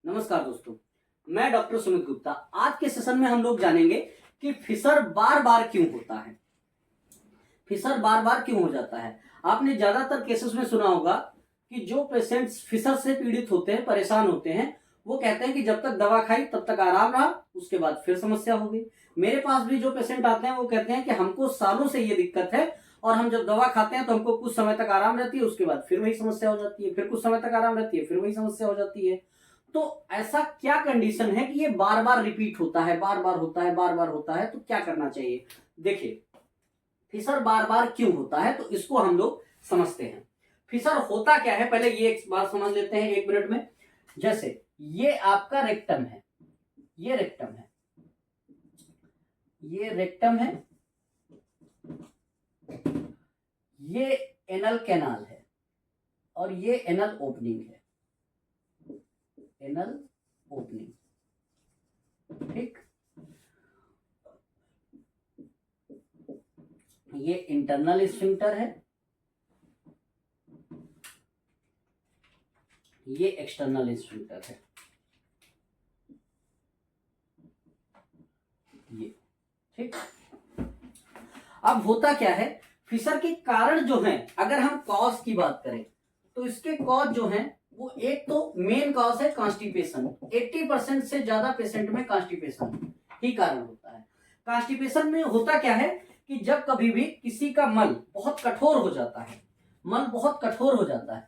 नमस्कार दोस्तों, मैं डॉक्टर सुमित गुप्ता। आज के सेशन में हम लोग जानेंगे कि फिशर बार बार क्यों होता है। फिशर बार बार क्यों हो जाता है। आपने ज्यादातर केसेस में सुना होगा कि जो पेशेंट्स फिशर से पीड़ित होते हैं, परेशान होते हैं, वो कहते हैं कि जब तक दवा खाई तब तक आराम रहा, उसके बाद फिर समस्या हो गई। मेरे पास भी जो पेशेंट आते हैं वो कहते हैं कि हमको सालों से ये दिक्कत है और हम जब दवा खाते हैं तो हमको कुछ समय तक आराम रहती है, उसके बाद फिर वही समस्या हो जाती है, फिर कुछ समय तक आराम रहती है, फिर वही समस्या हो जाती है। तो ऐसा क्या कंडीशन है कि ये बार बार रिपीट होता है, बार बार होता है, बार बार होता है, तो क्या करना चाहिए। देखिए, फिशर बार बार क्यों होता है तो इसको हम लोग समझते हैं। फिशर होता क्या है, पहले ये एक बात समझ लेते हैं 1 मिनट में। जैसे ये आपका रेक्टम है, ये रेक्टम है, ये रेक्टम है, ये एनल कैनाल है और ये एनल ओपनिंग है, एनल ओपनिंग, ठीक। ये इंटरनल स्फिंक्टर है, ये एक्सटर्नल स्फिंक्टर है, ये, ठीक। अब होता क्या है, फिशर के कारण जो हैं, अगर हम कॉज की बात करें तो इसके कॉज जो हैं वो एक तो मेन कॉज है कॉन्स्टिपेशन। 80% से ज्यादा पेशेंट में कॉन्स्टिपेशन ही कारण होता है। कॉन्स्टिपेशन में होता क्या है कि जब कभी भी किसी का मल बहुत कठोर हो जाता है, मल बहुत कठोर हो जाता है,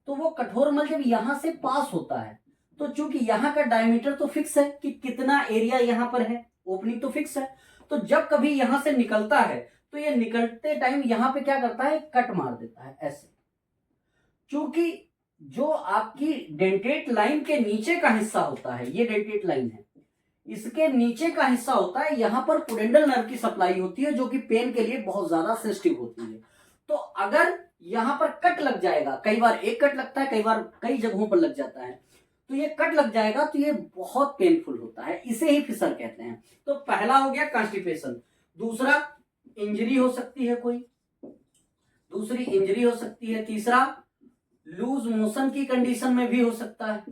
तो वो कठोर मल जब यहां से पास होता है तो चूंकि यहाँ का डायमीटर तो फिक्स है कि कितना एरिया यहाँ पर है, ओपनिंग तो फिक्स है, तो जब कभी यहां से निकलता है तो ये निकलते टाइम यहां पे क्या करता है, कट मार देता है ऐसे। चूंकि जो आपकी डेंटेट लाइन के नीचे का हिस्सा होता है, ये डेंटेट लाइन है, इसके नीचे का हिस्सा होता है, यहां पर पुडेंडल नर्व की सप्लाई होती है जो कि पेन के लिए बहुत ज्यादा सेंसिटिव होती है। तो अगर यहां पर कट लग जाएगा, कई बार एक कट लगता है, कई बार कई जगहों पर लग जाता है, तो ये कट लग जाएगा तो ये बहुत पेनफुल होता है, इसे ही फिशर कहते हैं। तो पहला हो गया कॉन्स्टिपेशन। दूसरा, इंजरी हो सकती है कोई, दूसरी इंजरी हो सकती है। तीसरा, लूज मोशन की कंडीशन में भी हो सकता है,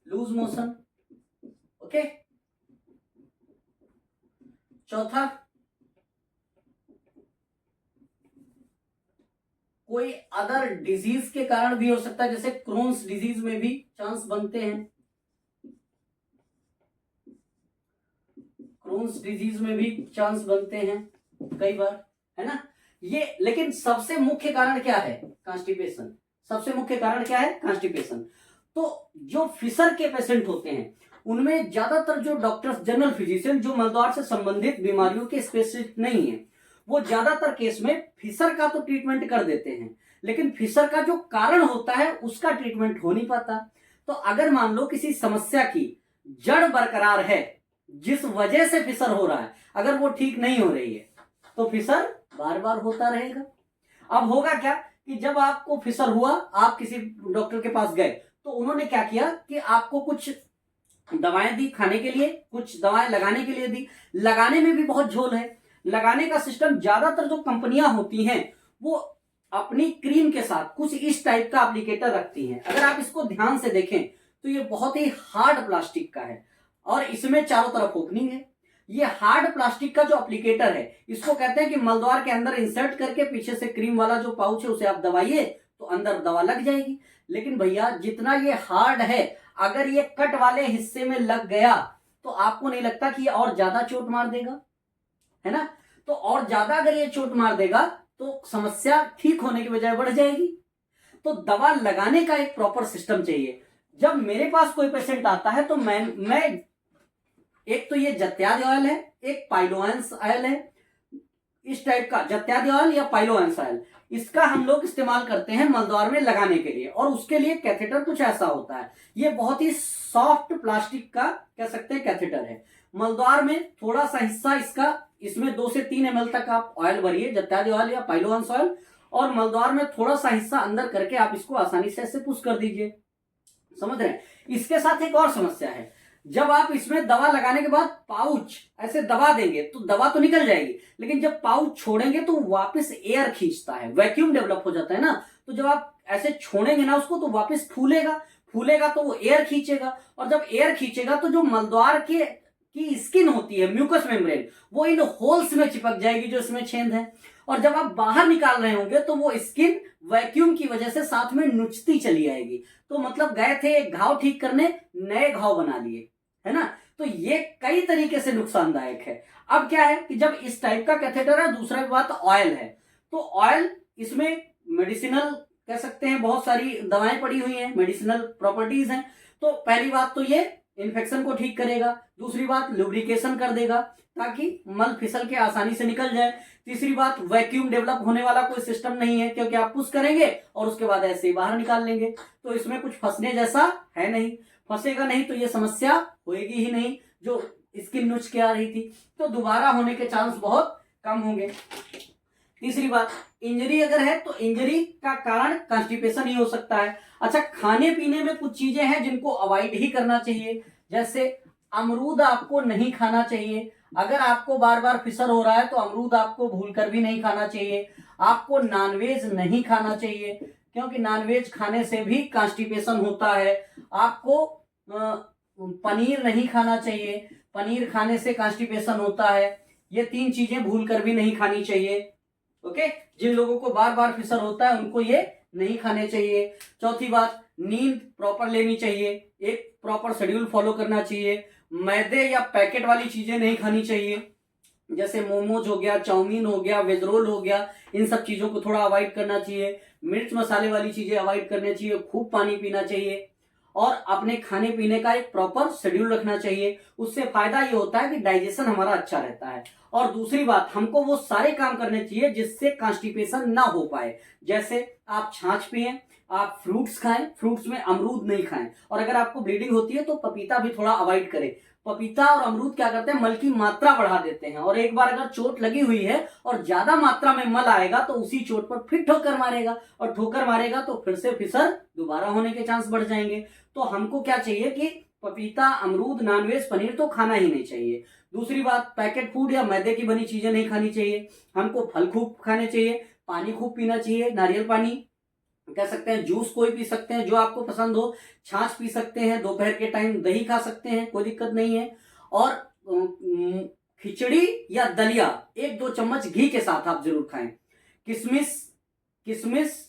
लूज मोशन, ओके। चौथा, कोई अदर डिजीज के कारण भी हो सकता है, जैसे क्रोन्स डिजीज में भी चांस बनते हैं, क्रोन्स डिजीज में भी चांस बनते हैं कई बार, है ना। ये लेकिन सबसे मुख्य कारण क्या है, कॉन्स्टिपेशन। सबसे मुख्य कारण क्या है, कॉन्स्टिपेशन। तो जो फिशर के पेशेंट होते हैं उनमें ज्यादातर जो डॉक्टर्स, जनरल फिजिशियन, जो मलद्वार से संबंधित बीमारियों के स्पेशलिस्ट नहीं है, वो ज्यादातर केस में फिशर का तो ट्रीटमेंट कर देते हैं, लेकिन फिशर का जो कारण होता है उसका ट्रीटमेंट हो नहीं पाता। तो अगर मान लो किसी समस्या की जड़ बरकरार है, जिस वजह से फिशर हो रहा है, अगर वो ठीक नहीं हो रही है तो फिशर बार बार होता रहेगा। अब होगा क्या कि जब आपको फिशर हुआ, आप किसी डॉक्टर के पास गए तो उन्होंने क्या किया कि आपको कुछ दवाएं दी खाने के लिए, कुछ दवाएं लगाने के लिए दी। लगाने में भी बहुत झोल है। लगाने का सिस्टम, ज्यादातर जो कंपनियां होती हैं वो अपनी क्रीम के साथ कुछ इस टाइप का एप्लीकेटर रखती हैं। अगर आप इसको ध्यान से देखें तो ये बहुत ही हार्ड प्लास्टिक का है और इसमें चारों तरफ ओपनिंग है। ये हार्ड प्लास्टिक का जो एप्लीकेटर है, इसको कहते हैं कि मलद्वार के अंदर इंसर्ट करके पीछे से क्रीम वाला जो पाउच है उसे आप दबाइए तो अंदर दवा लग जाएगी। लेकिन भैया, जितना ये हार्ड है, अगर ये कट वाले हिस्से में लग गया तो आपको नहीं लगता कि ये और ज्यादा चोट मार देगा, है ना। तो और ज्यादा अगर ये चोट मार देगा तो समस्या ठीक होने की बजाय बढ़ जाएगी। तो दवा लगाने का एक प्रॉपर सिस्टम चाहिए। जब मेरे पास कोई पेशेंट आता है तो मैं एक तो ये जत्यादि ऑयल है, एक पाइलोएंस ऑयल है, इस टाइप का जत्यादि ऑयल या पाइलोएंस ऑयल, इसका हम लोग इस्तेमाल करते हैं मलद्वार में लगाने के लिए। और उसके लिए कैथेटर कुछ ऐसा होता है, ये बहुत ही सॉफ्ट प्लास्टिक का कह सकते हैं कैथेटर है। मलद्वार में थोड़ा सा हिस्सा इसका, इसमें 2 से 3 ml तक आप ऑयल भरिए, जत्यादि ऑयल या पाइलोएंस ऑयल, और मलद्वार में थोड़ा सा हिस्सा अंदर करके आप इसको आसानी से ऐसे पुश कर दीजिए। समझ रहे हैं। इसके साथ एक और समस्या है, जब आप इसमें दवा लगाने के बाद पाउच ऐसे दबा देंगे तो दवा तो निकल जाएगी, लेकिन जब पाउच छोड़ेंगे तो वापस एयर खींचता है, वैक्यूम डेवलप हो जाता है ना। तो जब आप ऐसे छोड़ेंगे ना उसको तो वापस फूलेगा, फूलेगा तो वो एयर खींचेगा, और जब एयर खींचेगा तो जो मलद्वार के की स्किन होती है, म्यूकस मेम्ब्रेन, वो इन होल्स में चिपक जाएगी जो इसमें छेद है, और जब आप बाहर निकाल रहे होंगे तो वो स्किन वैक्यूम की वजह से साथ में नुचती चली आएगी। तो मतलब गए थे एक घाव ठीक करने, नए घाव बना लिए, है ना। तो ये कई तरीके से नुकसानदायक है। अब क्या है कि जब इस टाइप का कैथेटर है, दूसरा बात ऑयल है, तो ऑयल इसमें मेडिसिनल कह सकते हैं, बहुत सारी दवाएं पड़ी हुई हैं, मेडिसिनल प्रॉपर्टीज हैं। तो पहली बात तो ये इन्फेक्शन को ठीक करेगा, दूसरी बात लुब्रिकेशन कर देगा ताकि मल फिसल के आसानी से निकल जाए, तीसरी बात वैक्यूम डेवलप होने वाला कोई सिस्टम नहीं है, क्योंकि आप पुश करेंगे और उसके बाद ऐसे ही बाहर निकाल लेंगे, तो इसमें कुछ फंसने जैसा है नहीं, फंसेगा नहीं तो ये समस्या होएगी ही नहीं जो स्किन नुच के आ रही थी, तो दोबारा होने के चांस बहुत कम होंगे। तीसरी बात, इंजरी अगर है तो इंजरी का कारण कॉन्स्टिपेशन ही हो सकता है। अच्छा, खाने पीने में कुछ चीजें हैं जिनको अवॉइड ही करना चाहिए, जैसे अमरूद आपको नहीं खाना चाहिए। अगर आपको बार बार फिसर हो रहा है तो अमरूद आपको भूलकर भी नहीं खाना चाहिए। आपको नॉनवेज नहीं खाना चाहिए, क्योंकि नॉनवेज खाने से भी कॉन्स्टिपेशन होता है। आपको पनीर नहीं खाना चाहिए, पनीर खाने से कॉन्स्टिपेशन होता है। ये 3 चीजें भूलकर भी नहीं खानी चाहिए। ओके, जिन लोगों को बार बार फिसर होता है उनको ये नहीं खाने चाहिए। चौथी बात, नींद प्रॉपर लेनी चाहिए, एक प्रॉपर शेड्यूल फॉलो करना चाहिए। मैदे या पैकेट वाली चीजें नहीं खानी चाहिए, जैसे मोमोज हो गया, चाउमीन हो गया, वेज रोल हो गया, इन सब चीजों को थोड़ा अवॉइड करना चाहिए। मिर्च मसाले वाली चीजें अवॉइड करनी चाहिए। खूब पानी पीना चाहिए और अपने खाने पीने का एक प्रॉपर शेड्यूल रखना चाहिए। उससे फायदा ये होता है कि डाइजेशन हमारा अच्छा रहता है। और दूसरी बात, हमको वो सारे काम करने चाहिए जिससे कॉन्स्टिपेशन ना हो पाए, जैसे आप छाछ पिएं, आप फ्रूट्स खाएं, फ्रूट्स में अमरूद नहीं खाएं, और अगर आपको ब्लीडिंग होती है तो पपीता भी थोड़ा अवॉइड करें। पपीता और अमरूद क्या करते हैं, मल की मात्रा बढ़ा देते हैं, और एक बार अगर चोट लगी हुई है और ज्यादा मात्रा में मल आएगा तो उसी चोट पर फिर ठोकर मारेगा, और ठोकर मारेगा तो फिर से फिसर दोबारा होने के चांस बढ़ जाएंगे। तो हमको क्या चाहिए कि पपीता, अमरूद, नॉनवेज, पनीर तो खाना ही नहीं चाहिए। दूसरी बात, पैकेट फूड या मैदे की बनी चीजें नहीं खानी चाहिए। हमको फल खूब खाने चाहिए, पानी खूब पीना चाहिए, नारियल पानी कह सकते हैं, जूस कोई पी सकते हैं जो आपको पसंद हो, छाछ पी सकते हैं, दोपहर के टाइम दही खा सकते हैं, कोई दिक्कत नहीं है। और खिचड़ी या दलिया 1-2 चम्मच घी के साथ आप जरूर खाएं। किशमिश किशमिश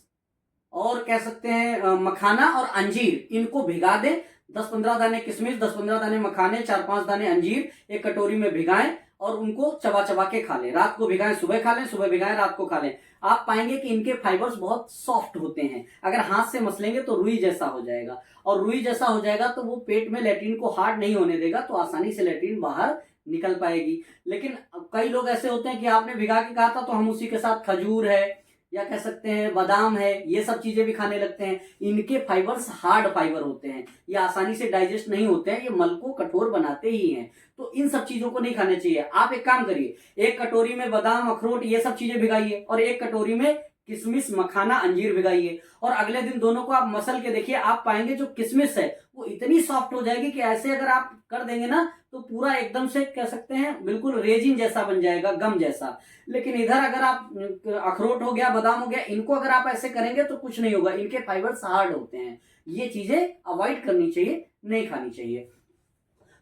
और कह सकते हैं मखाना और अंजीर, इनको भिगा दें। 10-15 दाने किशमिश, 10-15 दाने मखाने, 4-5 दाने अंजीर एक कटोरी में भिगाएं और उनको चबा चबा के खा लें। रात को भिगाएं, सुबह खा लें, सुबह भिगाएं, रात को खा लें। आप पाएंगे कि इनके फाइबर्स बहुत सॉफ्ट होते हैं, अगर हाथ से मसलेंगे तो रुई जैसा हो जाएगा, और रुई जैसा हो जाएगा तो वो पेट में लैट्रिन को हार्ड नहीं होने देगा, तो आसानी से लैट्रिन बाहर निकल पाएगी। लेकिन कई लोग ऐसे होते हैं कि आपने भिगा के कहा था तो हम उसी के साथ खजूर है या कह सकते हैं बादाम है, ये सब चीजें भी खाने लगते हैं। इनके फाइबर्स हार्ड फाइबर होते हैं, ये आसानी से डाइजेस्ट नहीं होते हैं, ये मल को कठोर बनाते ही हैं, तो इन सब चीजों को नहीं खाने चाहिए। आप एक काम करिए, एक कटोरी में बादाम, अखरोट ये सब चीजें भिगाइए, और एक कटोरी में किशमिश, मखाना, अंजीर भिगाइए, और अगले दिन दोनों को आप मसल के देखिए। आप पाएंगे जो किशमिश है वो इतनी सॉफ्ट हो जाएगी कि ऐसे अगर आप कर देंगे ना तो पूरा एकदम से कह सकते हैं बिल्कुल रेजिन जैसा बन जाएगा, गम जैसा। लेकिन इधर अगर आप अखरोट हो गया, बादाम हो गया, इनको अगर आप ऐसे करेंगे तो कुछ नहीं होगा, इनके फाइबर्स हार्ड होते हैं। ये चीजें अवॉइड करनी चाहिए, नहीं खानी चाहिए।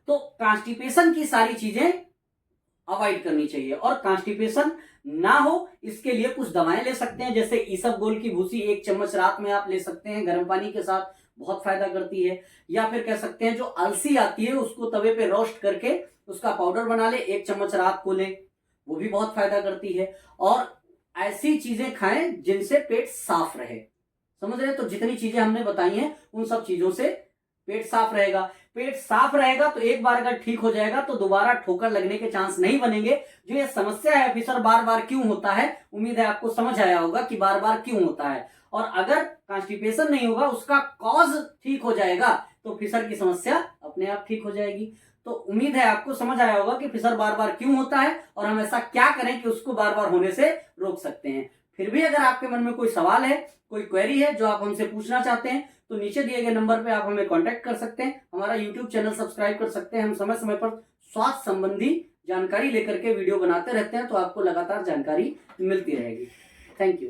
तो कॉन्स्टिपेशन की सारी चीजें अवॉइड करनी चाहिए, और कॉन्स्टिपेशन ना हो इसके लिए कुछ दवाएं ले सकते हैं, जैसे इसबगोल की भूसी 1 चम्मच रात में आप ले सकते हैं गर्म पानी के साथ, बहुत फायदा करती है। या फिर कह सकते हैं जो अलसी आती है उसको तवे पे रोस्ट करके उसका पाउडर बना ले, 1 चम्मच रात को ले, वो भी बहुत फायदा करती है। और ऐसी चीजें खाएं जिनसे पेट साफ रहे, समझ रहे हैं। तो जितनी चीजें हमने बताई हैं उन सब चीजों से पेट साफ रहेगा। पेट साफ रहेगा तो एक बार अगर ठीक हो जाएगा तो दोबारा ठोकर लगने के चांस नहीं बनेंगे। जो ये समस्या है फिसर बार बार क्यों होता है, उम्मीद है आपको समझ आया होगा कि बार बार क्यों होता है। और अगर कॉन्स्टिपेशन नहीं होगा, उसका कॉज ठीक हो जाएगा, तो फिसर की समस्या अपने आप ठीक हो जाएगी। तो उम्मीद है आपको समझ आया होगा कि फिसर बार बार क्यों होता है और हम ऐसा क्या करें कि उसको बार बार होने से रोक सकते हैं। फिर भी अगर आपके मन में कोई सवाल है, कोई क्वेरी है जो आप हमसे पूछना चाहते हैं, तो नीचे दिए गए नंबर पे आप हमें कांटेक्ट कर सकते हैं। हमारा यूट्यूब चैनल सब्सक्राइब कर सकते हैं। हम समय समय पर स्वास्थ्य संबंधी जानकारी लेकर के वीडियो बनाते रहते हैं, तो आपको लगातार जानकारी मिलती रहेगी। Thank you.